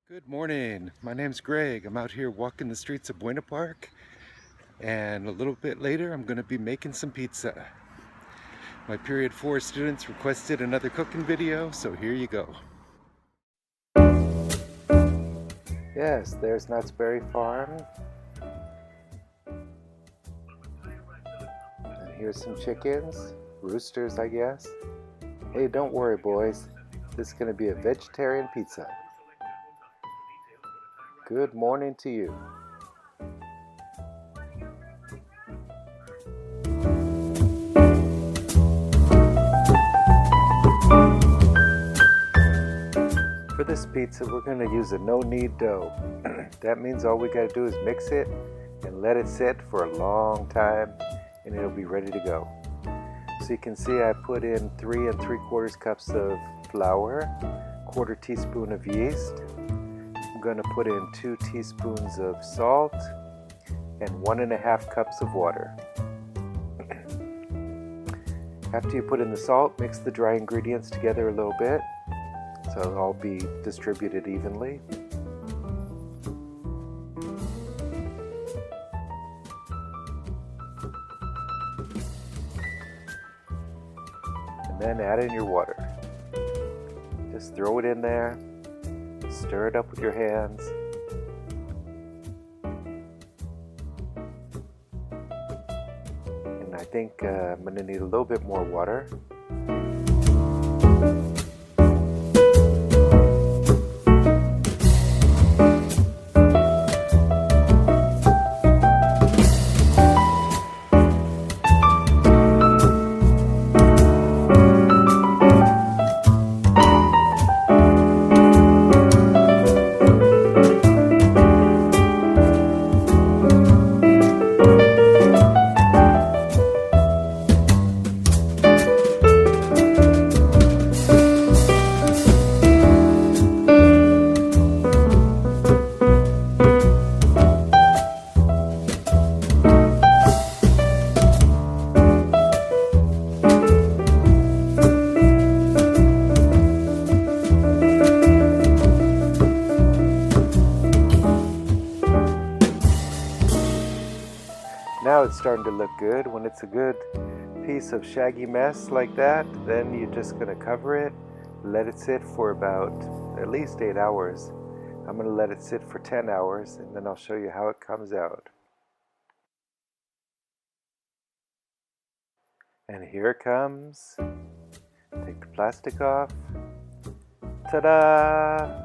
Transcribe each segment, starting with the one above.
Good morning. My name's Greg. I'm out here walking the streets of Buena Park, and a little bit later I'm going to be making some pizza. My period 4 students requested another cooking video, so here you go. Yes, there's Knott's Berry Farm. And here's some chickens, roosters I guess. Hey, don't worry boys, this is going to be a vegetarian pizza. Good morning to you. For this pizza, we're going to use a no-knead dough. That means all we got to do is mix it and let it sit for a long time, and it'll be ready to go. So you can see I put in 3 3/4 cups of flour, 1/4 teaspoon of yeast. I'm going to put in 2 teaspoons of salt and 1½ cups of water. After you put in the salt, mix the dry ingredients together a little bit so it'll all be distributed evenly. And then add in your water. Just throw it in there. Stir it up with your hands. And I think I'm going to need a little bit more water. Now it's starting to look good. When it's a good piece of shaggy mess like that, then you're just going to cover it, let it sit for about at least 8 hours. I'm going to let it sit for 10 hours and then I'll show you how it comes out. And here it comes. Take the plastic off. Ta-da!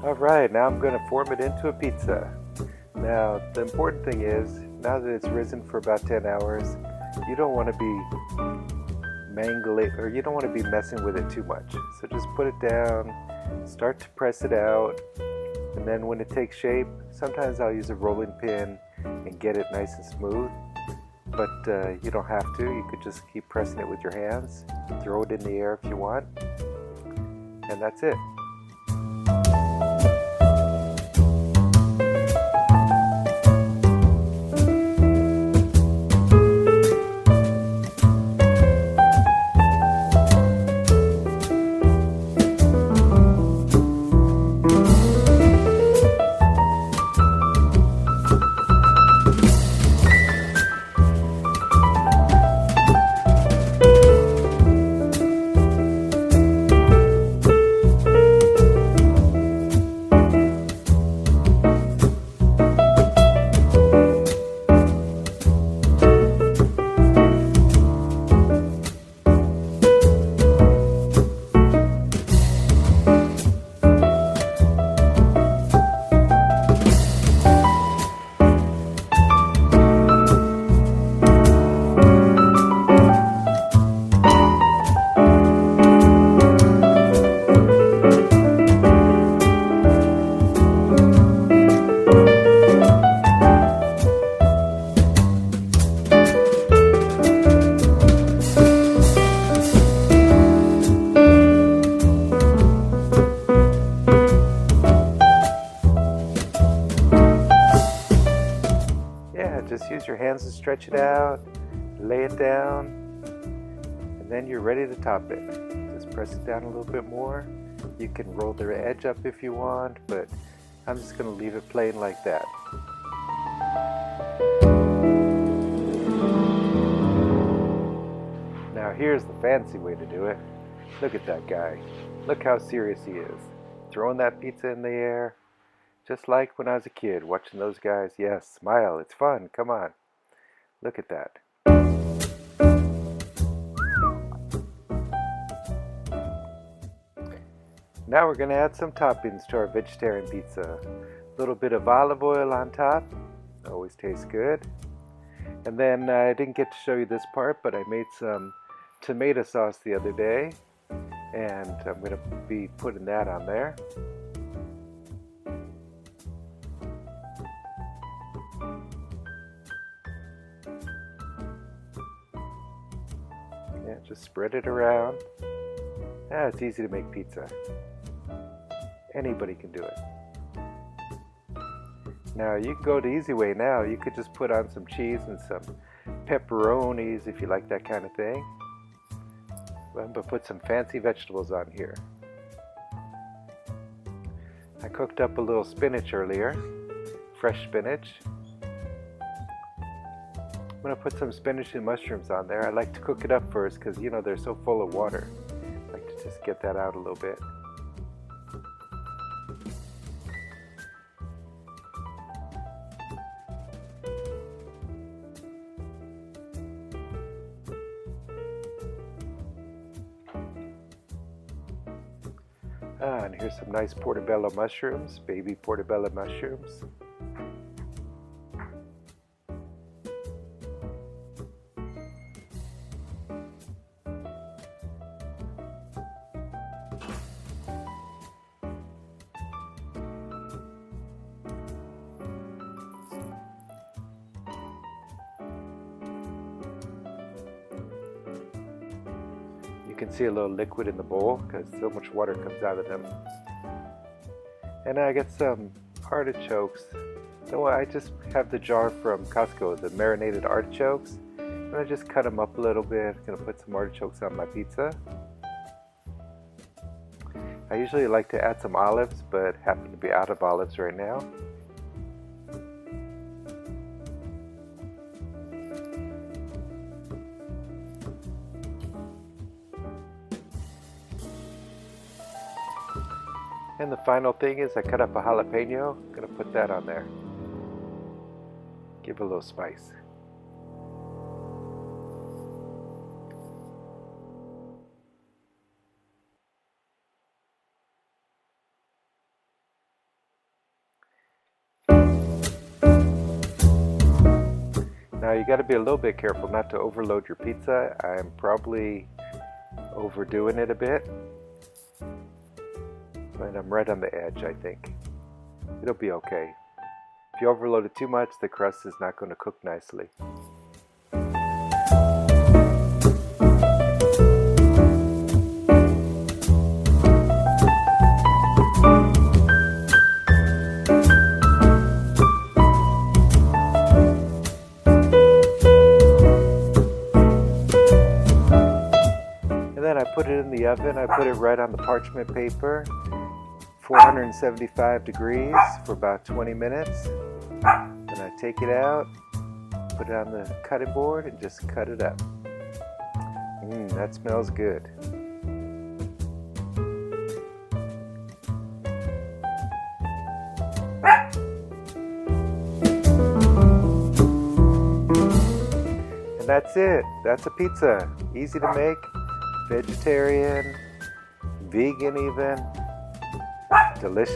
Alright, now I'm going to form it into a pizza. Now, the important thing is, now that it's risen for about 10 hours, you don't want to be mangling, or you don't want to be messing with it too much. So just put it down, start to press it out, and then when it takes shape, sometimes I'll use a rolling pin and get it nice and smooth. But you don't have to, you could just keep pressing it with your hands, throw it in the air if you want, and that's it. just use your hands to stretch it out, lay it down, and then you're ready to top it. Just press it down a little bit more. You can roll the edge up if you want, but I'm just going to leave it plain like that. Now here's the fancy way to do it. Look at that guy. Look how serious he is. Throwing that pizza in the air. Just like when I was a kid, watching those guys. Yes, smile, it's fun, come on. Look at that. Now we're going to add some toppings to our vegetarian pizza. A little bit of olive oil on top, always tastes good. And then I didn't get to show you this part, but I made some tomato sauce the other day. And I'm going to be putting that on there. Yeah, just spread it around. Yeah, it's easy to make pizza. Anybody can do it. Now you can go the easy way now. You could just put on some cheese and some pepperonis if you like that kind of thing. But put some fancy vegetables on here. I cooked up a little spinach earlier. Fresh spinach. I'm going to put some spinach and mushrooms on there. I like to cook it up first because, you know, they're so full of water. I like to just get that out a little bit. And here's some nice portobello mushrooms, baby portobello mushrooms. You can see a little liquid in the bowl because so much water comes out of them. And I got some artichokes. So I just have the jar from Costco, the marinated artichokes. And I just cut them up a little bit. I'm going to put some artichokes on my pizza. I usually like to add some olives, but happen to be out of olives right now. And the final thing is I cut up a jalapeno. I'm going to put that on there. Give it a little spice. Now you got to be a little bit careful not to overload your pizza. I'm probably overdoing it a bit. And I'm right on the edge, I think. It'll be okay. If you overload it too much, the crust is not going to cook nicely. And then I put it in the oven. I put it right on the parchment paper. 475 degrees for about 20 minutes. Then I take it out, put it on the cutting board, and just cut it up. That smells good. And that's it. That's a pizza. Easy to make, vegetarian, vegan even. Delicious.